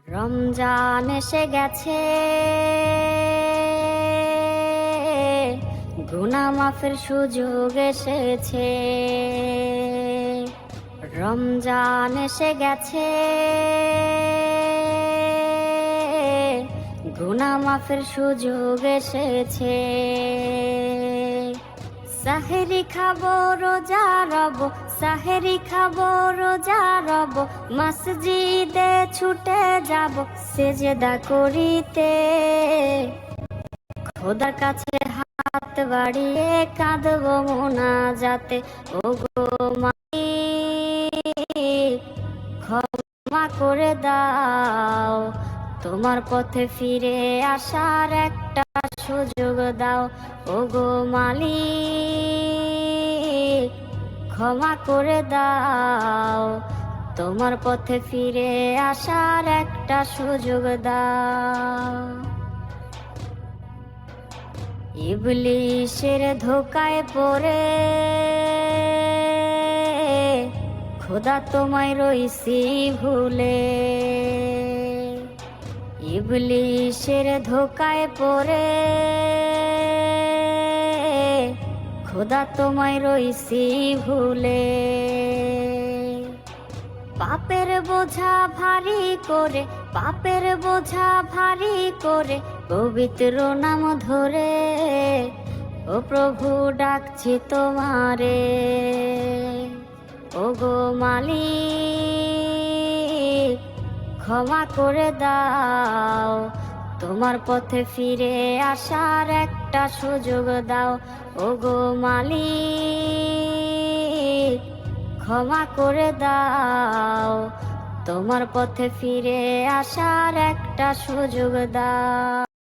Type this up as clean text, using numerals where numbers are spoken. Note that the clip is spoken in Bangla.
রমজান এসে গেছে, গুনাহ মাফের সুযোগ এসেছে। রমজান এসে গেছে, গুনাহ মাফের সুযোগ এসেছে। সাহেরি খাবো রোজা রব, সাহেরি খাবো রোজা রব, মসজিদে ছুটে যাব সেজদা করিতে। খোদার কাছে হাত বাড়িয়ে কাঁদবো মোনাজাতে, ওগো মালিক ক্ষমা করে দাও, তোমার পথে ফিরে আসার একটা সুযোগ দাও। ওগো মালিক ক্ষমা করে দাও, তোমার পথে ফিরে আসার একটা সুযোগ দাও। ইবলিশের ধোকায় পড়ে খোদা তোমায় রইছি ভুলে। ইবলিশের ধোকায় পড়ে খোদা তোমায় রইছি ভুলে। পাপের বোঝা ভারী করে, পাপের বোঝা ভারী করে পবিত্র নাম ধরে ও প্রভু ডাকছি তোমারে। ওগো মালিক ক্ষমা করে দাও, তোমার পথে ফিরে আসার একটা সুযোগ দাও। ওগো মালিক ক্ষমা করে দাও, তোমার পথে ফিরে আসার একটা সুযোগ দাও।